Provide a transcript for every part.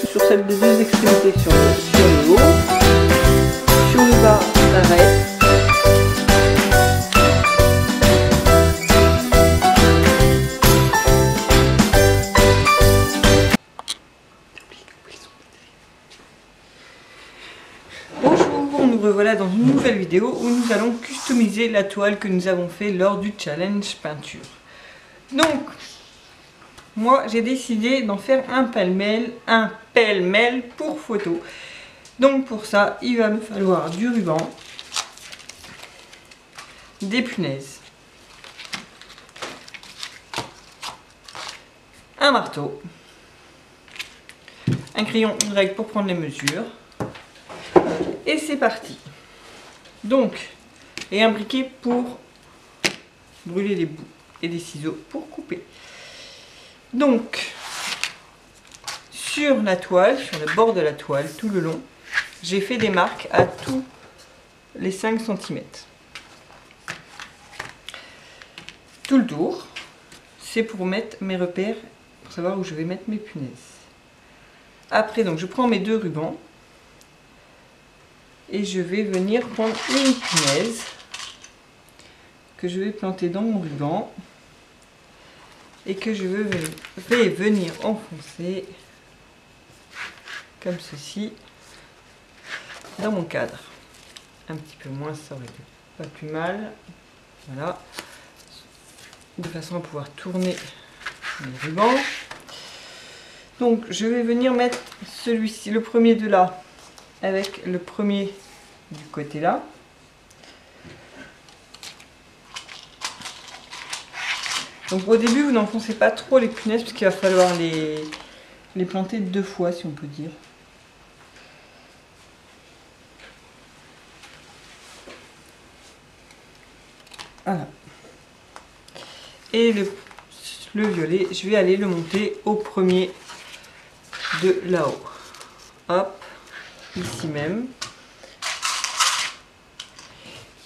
sur celle des deux extrémités, sur le haut, sur le bas, t'arrêtes. Bonjour, nous revoilà dans une nouvelle vidéo où nous allons customiser la toile que nous avons fait lors du challenge peinture. Donc, moi j'ai décidé d'en faire un pêle-mêle pour photo. Donc pour ça, il va me falloir du ruban, des punaises, un marteau, un crayon Y pour prendre les mesures. Et c'est parti. Donc, et un briquet pour brûler les bouts et des ciseaux pour couper. Donc, sur la toile, sur le bord de la toile, tout le long, j'ai fait des marques à tous les 5 cm. Tout le tour, c'est pour mettre mes repères, pour savoir où je vais mettre mes punaises. Après, donc, je prends mes deux rubans et je vais venir prendre une punaise que je vais planter dans mon ruban et que je vais venir enfoncer comme ceci dans mon cadre. Un petit peu moins, ça aurait été pas plus mal. Voilà, de façon à pouvoir tourner les rubans. Donc je vais venir mettre celui-ci, le premier de là, avec le premier du côté là. Donc au début, vous n'enfoncez pas trop les punaises parce qu'il va falloir les planter 2 fois, si on peut dire. Voilà. Et le violet, je vais aller le monter au premier de là-haut. Hop, ici même.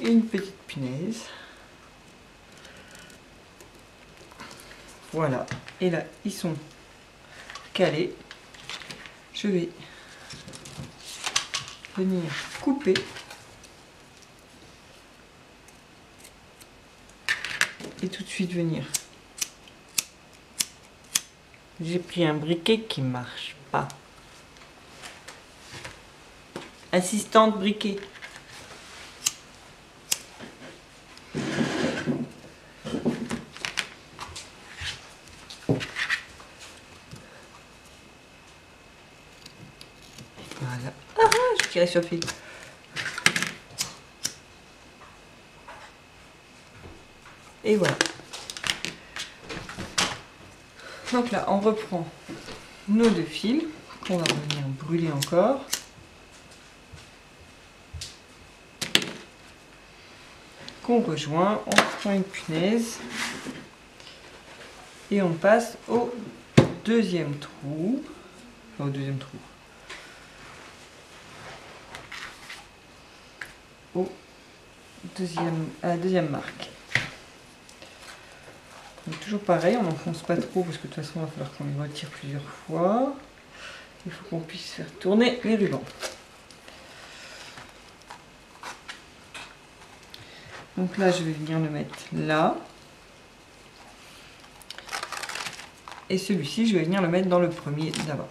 Une petite punaise. Voilà, et là ils sont calés. Je vais venir couper et tout de suite venir. J'ai pris un briquet qui marche pas. Assistante briquet. Voilà. Ah, je tirais sur le fil. Et voilà. Donc là, on reprend nos 2 fils qu'on va venir brûler encore. Qu'on rejoint, on prend une punaise et on passe au deuxième trou. Enfin, au deuxième trou. À la deuxième marque. Donc, toujours pareil, on n'enfonce pas trop parce que de toute façon il va falloir qu'on les retire plusieurs fois. Il faut qu'on puisse faire tourner les rubans. Donc là je vais venir le mettre là. Et celui-ci je vais venir le mettre dans le premier d'abord.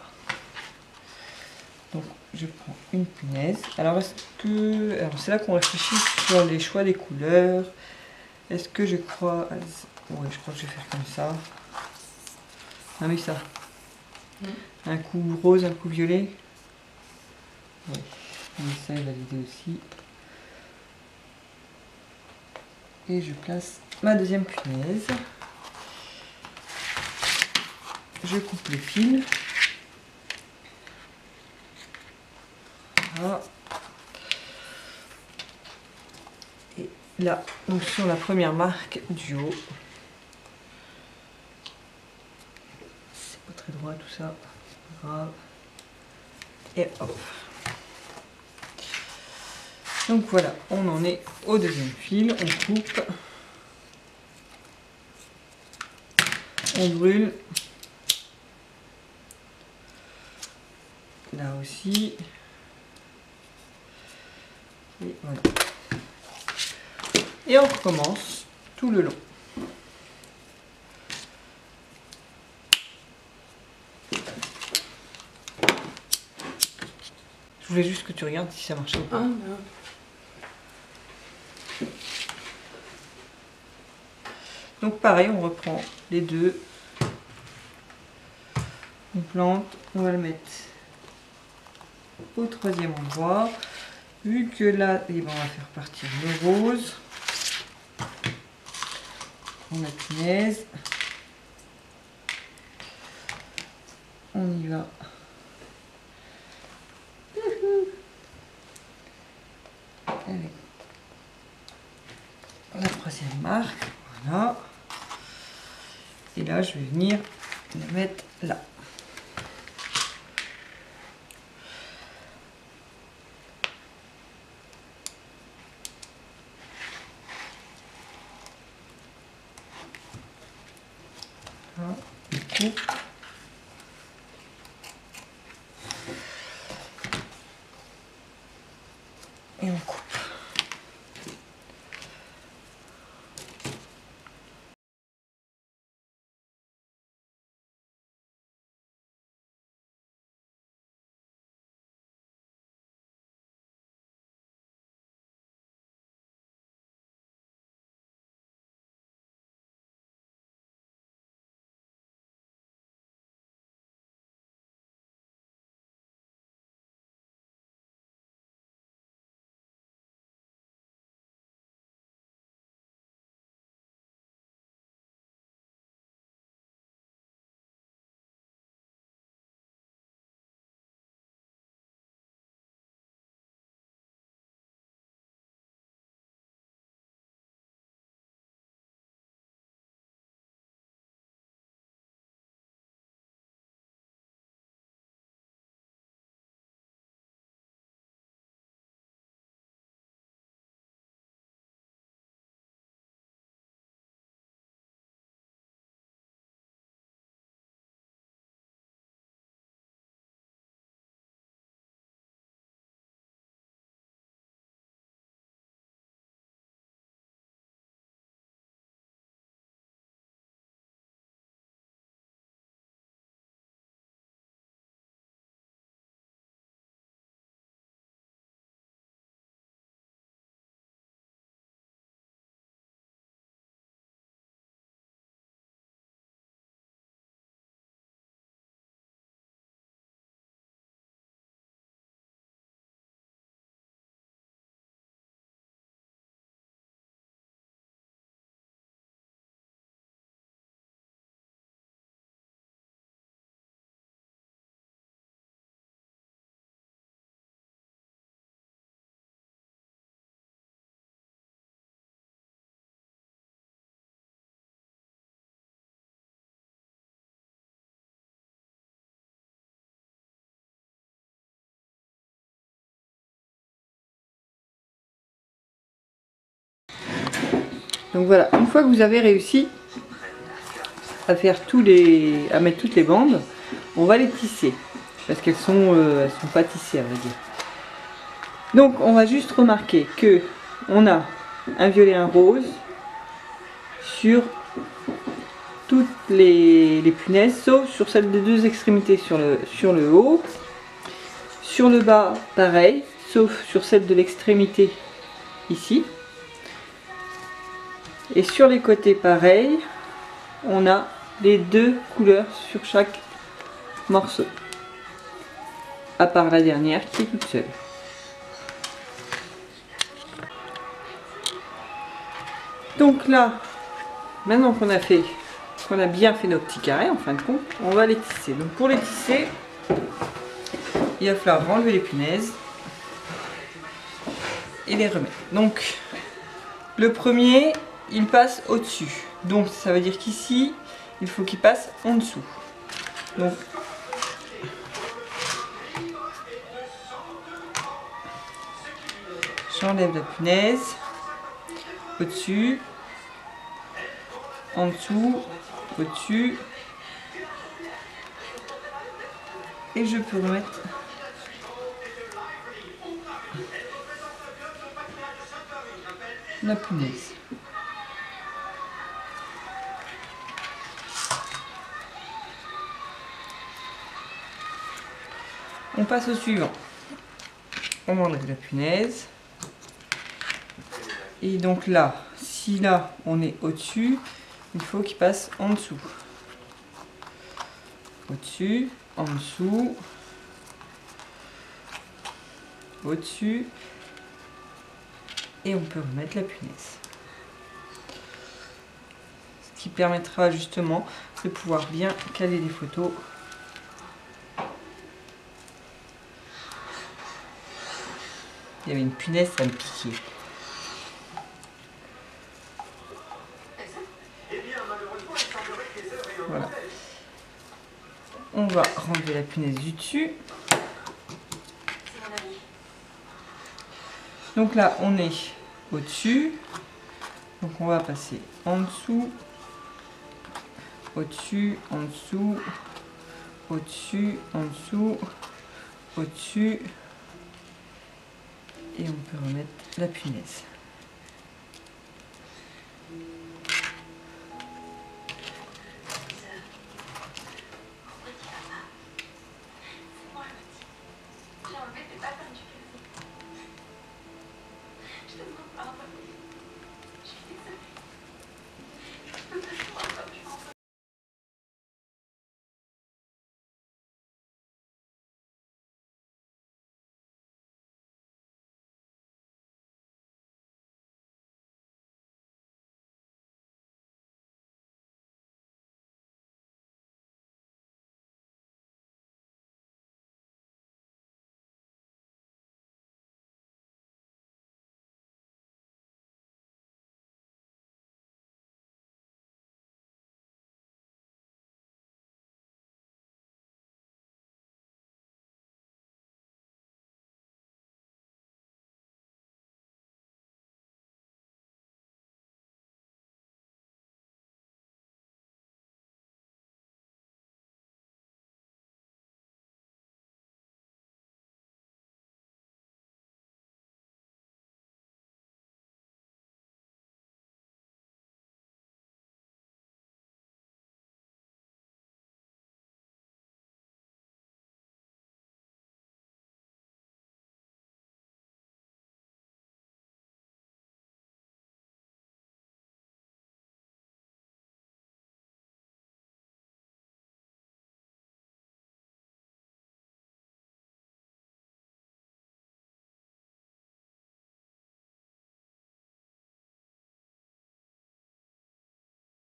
Donc je prends une punaise. Alors c'est là qu'on réfléchit sur les choix des couleurs. Est-ce que je crois... Ouais, je crois que je vais faire comme ça. Ah oui, ça. Un coup rose, un coup violet. Ouais. Mais ça est validé aussi. Et je place ma deuxième punaise. Je coupe le fil. Voilà. Et là, donc sur la première marque du haut. C'est pas très droit tout ça. Grave. Et hop. Donc voilà, on en est au deuxième fil. On coupe. On brûle. là aussi. Et voilà. Et on recommence tout le long. Je voulais juste que tu regardes si ça marchait ou pas. Donc pareil, on reprend les deux. On plante, on va le mettre au troisième endroit. Vu que là, eh ben, on va faire partir le rose. On a punaise. On y va. Allez. La troisième marque. Voilà. Et là, je vais venir la mettre là. Voilà. On coupe. Et on coupe. Donc voilà, une fois que vous avez réussi à faire à mettre toutes les bandes, on va les tisser parce qu'elles sont pas tissées à vrai dire. Donc on va juste remarquer que on a un violet, un rose sur toutes les punaises, sauf sur celle des deux extrémités sur le haut. Sur le bas, pareil, sauf sur celle de l'extrémité ici. Et sur les côtés, pareil, on a les deux couleurs sur chaque morceau. À part la dernière qui est toute seule. Donc là, maintenant qu'on a bien fait nos petits carrés, en fin de compte, on va les tisser. Donc pour les tisser, il va falloir enlever les punaises et les remettre. Donc le premier, il passe au-dessus. Donc ça veut dire qu'ici, il faut qu'il passe en dessous. Donc j'enlève la punaise, au-dessus, en dessous, au-dessus. Et je peux remettre la punaise. On passe au suivant. On enlève la punaise. Et donc là, si là on est au-dessus, il faut qu'il passe en dessous. Au-dessus, en dessous, au-dessus. Et on peut remettre la punaise. Ce qui permettra justement de pouvoir bien caler les photos. Il y avait une punaise, ça me piquait. Voilà. On va renlever la punaise du dessus. Donc là, on est au-dessus. Donc on va passer en dessous, au-dessus, en dessous, au-dessus, en dessous, au-dessus. Et on peut remettre la punaise.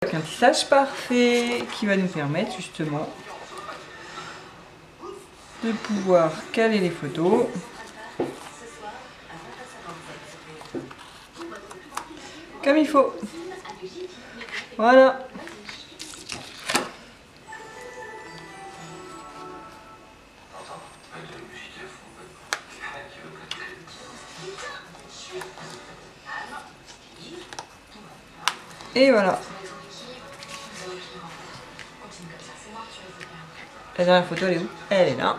Avec un tissage parfait qui va nous permettre justement de pouvoir caler les photos. Comme il faut. Voilà. Et voilà. La dernière photo, elle est où? Elle est là.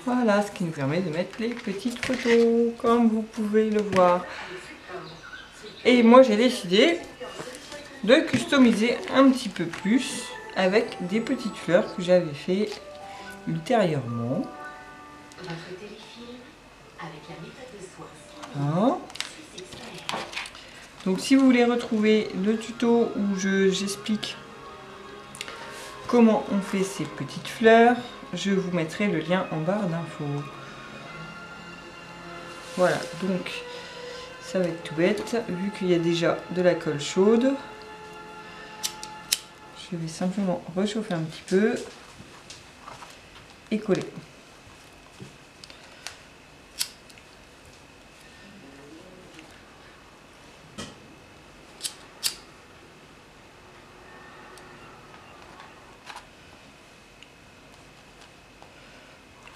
Voilà, ce qui nous permet de mettre les petites photos, comme vous pouvez le voir. Et moi, j'ai décidé de customiser un petit peu plus avec des petites fleurs que j'avais fait ultérieurement. Voilà. Donc si vous voulez retrouver le tuto où j'explique comment on fait ces petites fleurs, je vous mettrai le lien en barre d'infos. Voilà, donc ça va être tout bête, vu qu'il y a déjà de la colle chaude. Je vais simplement réchauffer un petit peu et coller.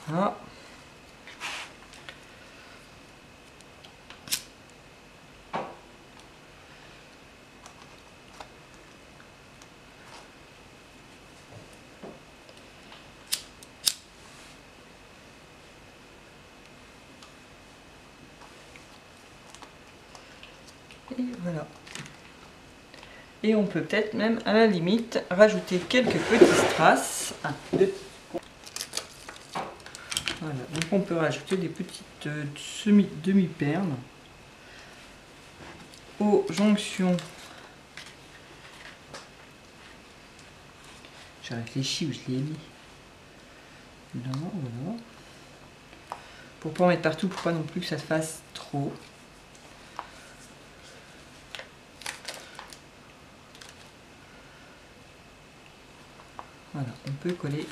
Voilà. Et voilà. Et on peut peut-être même à la limite rajouter quelques petits strass. 1, 2. Voilà, donc on peut rajouter des petites demi-perles aux jonctions. J'ai réfléchi où je l'ai mis. Là, voilà. Pour pas en mettre partout, pour pas non plus que ça se fasse trop. Voilà, on peut coller.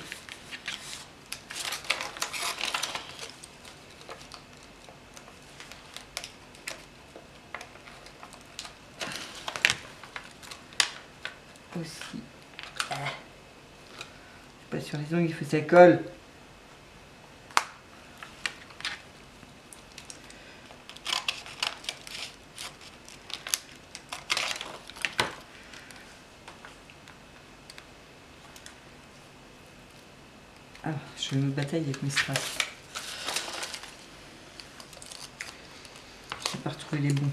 Aussi. Pas sur les ongles, il faut que ça colle. Ah, je fais une bataille avec mes strass. Je sais pas retrouver les bons.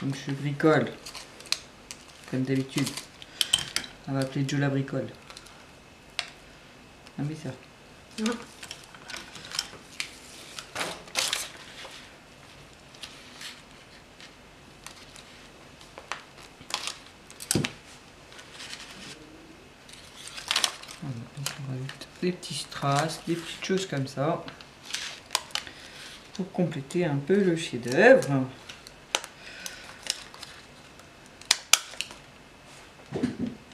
Donc je bricole. Comme d'habitude. On va appeler Joe la bricole. Ah mais ça. Non. Voilà, donc on rajoute des petits strass, des petites choses comme ça. Pour compléter un peu le chef-d'œuvre.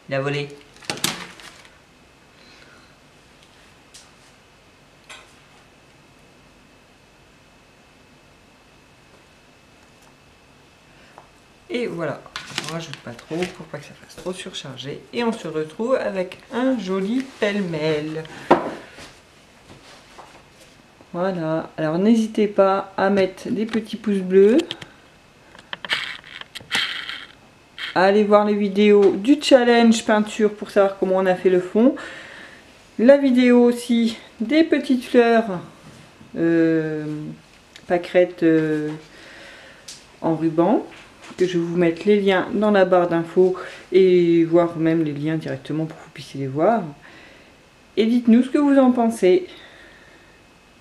Il a volé. Et voilà, on rajoute pas trop pour pas que ça fasse trop surchargé. Et on se retrouve avec un joli pêle-mêle. Voilà, alors n'hésitez pas à mettre des petits pouces bleus. À aller voir les vidéos du challenge peinture pour savoir comment on a fait le fond. La vidéo aussi des petites fleurs pâquerettes en ruban. Que je vais vous mettre les liens dans la barre d'infos et voir même les liens directement pour que vous puissiez les voir. Et dites-nous ce que vous en pensez.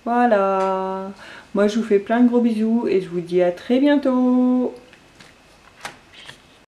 Voilà. Moi je vous fais plein de gros bisous et je vous dis à très bientôt.